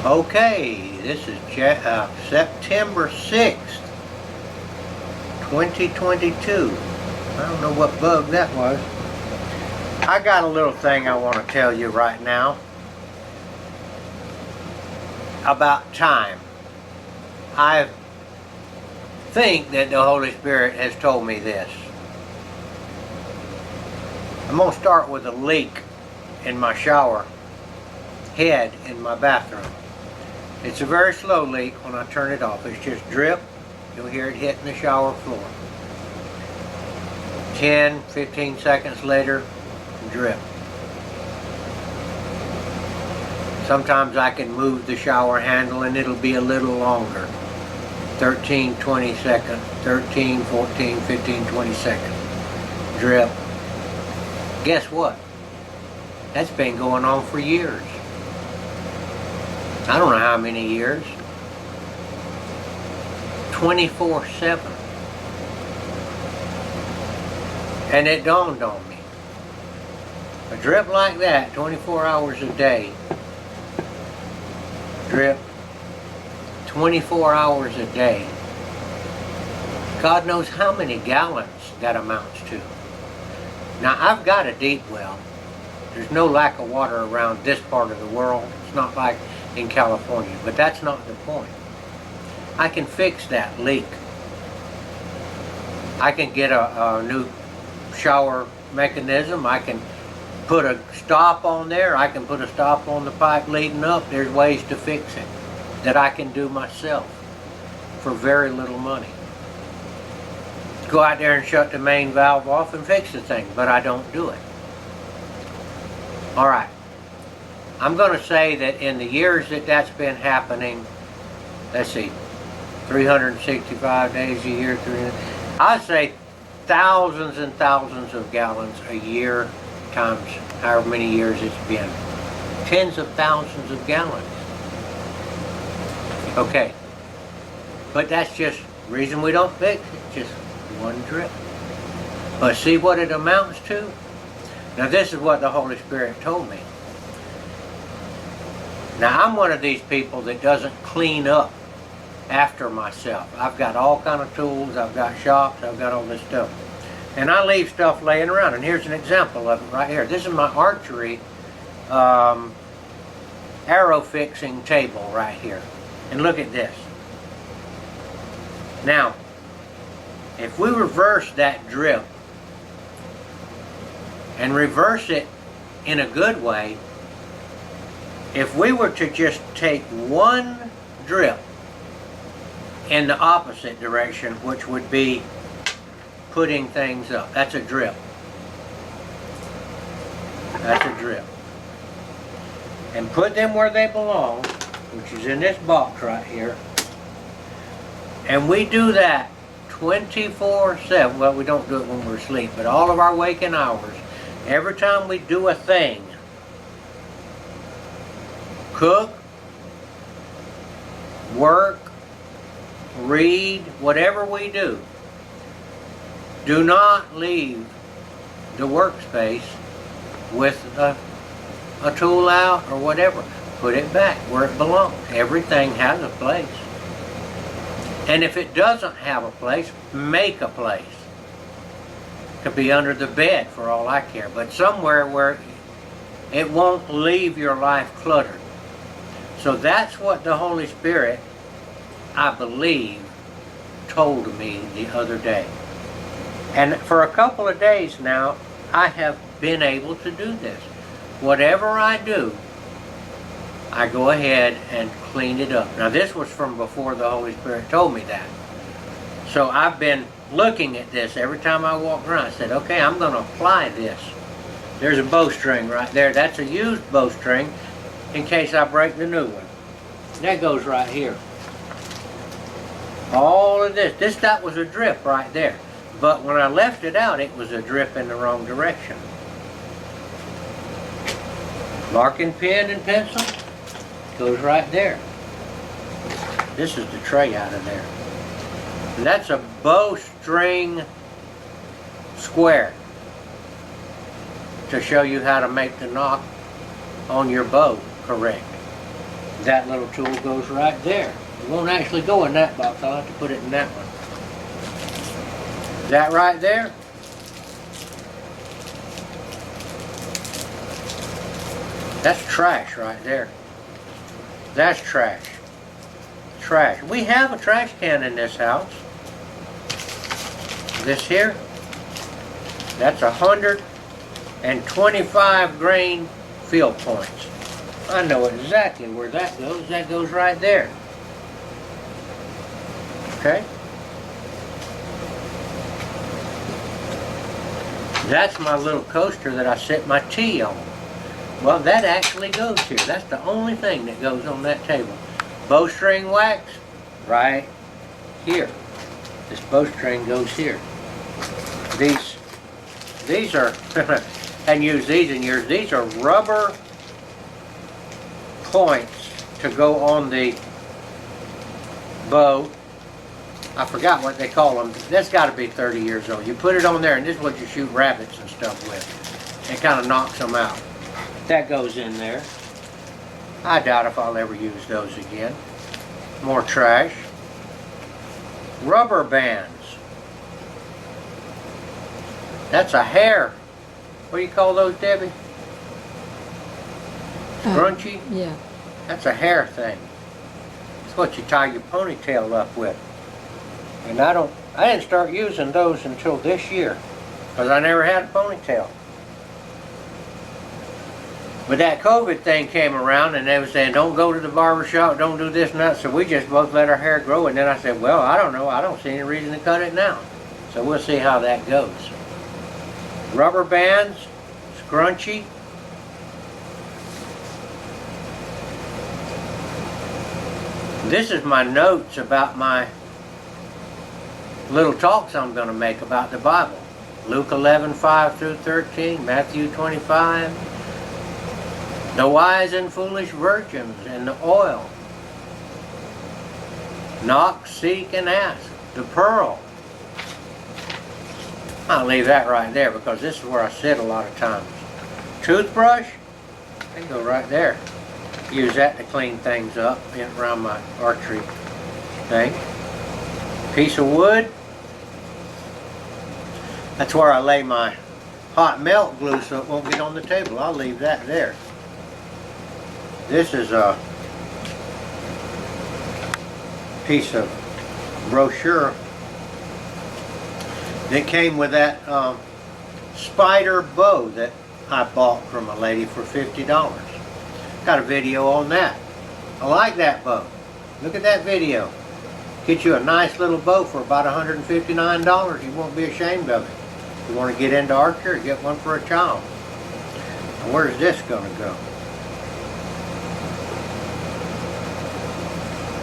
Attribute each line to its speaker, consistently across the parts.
Speaker 1: Okay, this is September 6th, 2022. I don't know what bug that was. I got a little thing I want to tell you right now about time. I think that the Holy Spirit has told me this. I'm going to start with a leak in my shower head in my bathroom. It's a very slow leak when I turn it off. It's just drip. You'll hear it hitting the shower floor. 10, 15 seconds later, drip. Sometimes I can move the shower handle and it'll be a little longer. 13, 20 seconds, 13, 14, 15, 20 seconds. Drip. Guess what? That's been going on for years. I don't know how many years. 24/7. And it dawned on me. A drip like that, 24 hours a day. Drip. 24 hours a day. God knows how many gallons that amounts to. Now, I've got a deep well. There's no lack of water around this part of the world. It's not like in California, but that's not the point. I can fix that leak. I can get a new shower mechanism. I can put a stop on there. I can put a stop on the pipe leading up. There's ways to fix it that I can do myself for very little money. Go out there and shut the main valve off and fix the thing, but I don't do it. All right. I'm going to say that in the years that that's been happening, let's see, 365 days a year, I'd say thousands and thousands of gallons a year times however many years it's been. Tens of thousands of gallons. Okay. But that's just the reason we don't fix it. Just one drip. But see what it amounts to? Now this is what the Holy Spirit told me. Now I'm one of these people that doesn't clean up after myself. I've got all kind of tools, I've got shops, I've got all this stuff. And I leave stuff laying around, and here's an example of it right here. This is my archery arrow fixing table right here. And look at this. Now, if we reverse that drip and reverse it in a good way, if we were to just take one drip in the opposite direction, which would be putting things up, that's a drip. That's a drip. And put them where they belong, which is in this box right here. And we do that 24/7. Well, we don't do it when we're asleep, but all of our waking hours, every time we do a thing, cook, work, read, whatever we do, do not leave the workspace with a tool out or whatever. Put it back where it belongs. Everything has a place. And if it doesn't have a place, make a place. It could be under the bed for all I care, but somewhere where it won't leave your life cluttered. So that's what the Holy Spirit, I believe, told me the other day. And for a couple of days now, I have been able to do this. Whatever I do, I go ahead and clean it up. Now this was from before the Holy Spirit told me that. So I've been looking at this every time I walk around. I said, okay, I'm going to apply this. There's a bowstring right there. That's a used bowstring in case I break the new one. That goes right here. All of this. That was a drip right there. But when I left it out, it was a drip in the wrong direction. Marking pen and pencil goes right there. This is the tray out of there. And that's a bowstring square to show you how to make the knock on your bow correct. That little tool goes right there. It won't actually go in that box. I'll have to put it in that one. That right there, that's trash right there. That's trash. Trash. We have a trash can in this house. This here, that's 125 grain field points. I know exactly where that goes. That goes right there. Okay? That's my little coaster that I set my tea on. Well, that actually goes here. That's the only thing that goes on that table. Bowstring wax, right here. This bowstring goes here. These are, and use these in yours, these are rubber points to go on the bow. I forgot what they call them. That's got to be 30 years old. You put it on there, and this is what you shoot rabbits and stuff with. It kind of knocks them out. That goes in there. I doubt if I'll ever use those again. More trash. Rubber bands. That's a hair. What do you call those, Debbie? Scrunchy?
Speaker 2: Yeah.
Speaker 1: That's a hair thing. It's what you tie your ponytail up with. And I didn't start using those until this year, because I never had a ponytail. But that COVID thing came around, and they were saying, don't go to the barber shop, don't do this and that. So we just both let our hair grow. And then I said, well, I don't know. I don't see any reason to cut it now. So we'll see how that goes. Rubber bands, scrunchy. This is my notes about my little talks I'm going to make about the Bible. Luke 11:5 through 13, Matthew 25. The wise and foolish virgins and the oil. Knock, seek, and ask. The pearl. I'll leave that right there because this is where I sit a lot of times. Toothbrush, they go right there. Use that to clean things up around my archery thing. Piece of wood. That's where I lay my hot melt glue so it won't get on the table. I'll leave that there. This is a piece of brochure that came with that spider bow that I bought from a lady for $50. Got a video on that. I like that bow. Look at that video. Get you a nice little bow for about $159. You won't be ashamed of it. If you want to get into archery, get one for a child. Now, where's this going to go?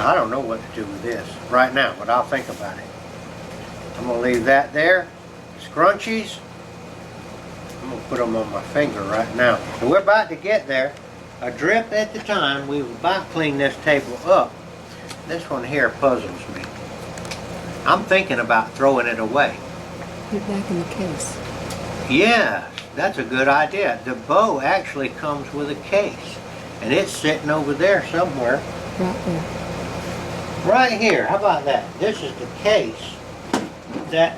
Speaker 1: I don't know what to do with this right now, but I'll think about it. I'm going to leave that there. Scrunchies. I'm going to put them on my finger right now. So we're about to get there. A drip at the time. We were about to clean this table up. This one here puzzles me. I'm thinking about throwing it away.
Speaker 2: Put it back in the case.
Speaker 1: Yeah, that's a good idea. The bow actually comes with a case. And it's sitting over there somewhere.
Speaker 2: Right there.
Speaker 1: Right here. How about that? This is the case that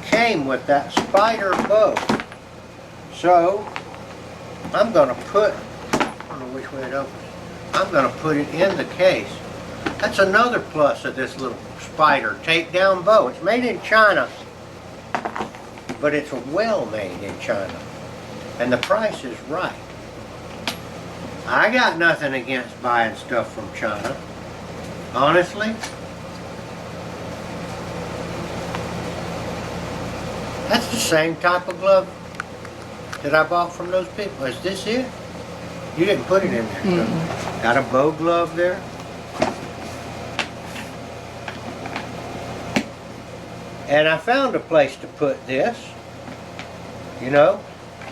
Speaker 1: came with that spider bow. So, I'm going to put, I don't know which way it opens. I'm going to put it in the case. That's another plus of this little spider takedown bow. It's made in China, but it's well made in China. And the price is right. I got nothing against buying stuff from China. Honestly. That's the same type of glove that I bought from those people. Is this it? You didn't put it in there.
Speaker 2: Mm-hmm.
Speaker 1: Got a bow glove there. And I found a place to put this, you know,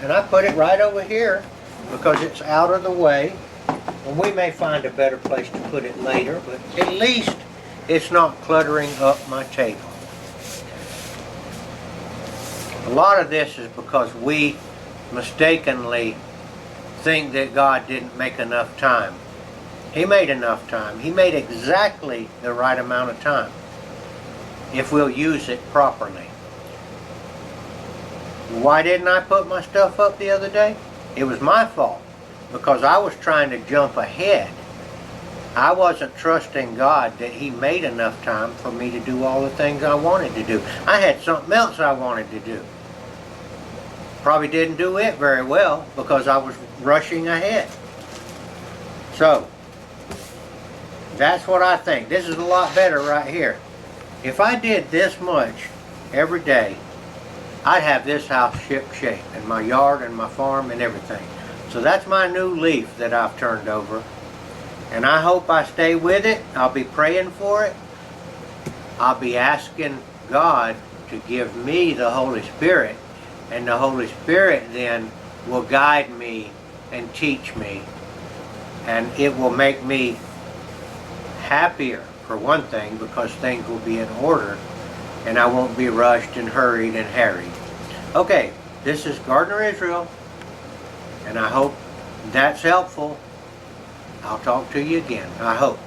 Speaker 1: and I put it right over here because it's out of the way. And we may find a better place to put it later, but at least it's not cluttering up my table. A lot of this is because we mistakenly think that God didn't make enough time He made enough time. He made exactly the right amount of time if we'll use it properly. Why didn't I put my stuff up the other day? It was my fault because I was trying to jump ahead. I wasn't trusting God that He made enough time for me to do all the things I wanted to do. I had something else I wanted to do. Probably didn't do it very well because I was rushing ahead. So, that's what I think. This is a lot better right here. If I did this much every day, I'd have this house ship shape and my yard and my farm and everything. So that's my new leaf that I've turned over. And I hope I stay with it. I'll be praying for it. I'll be asking God to give me the Holy Spirit. And the Holy Spirit then will guide me and teach me. And it will make me happier, for one thing, because things will be in order. And I won't be rushed and hurried and harried. Okay, this is Gardener Israel. And I hope that's helpful. I'll talk to you again, I hope.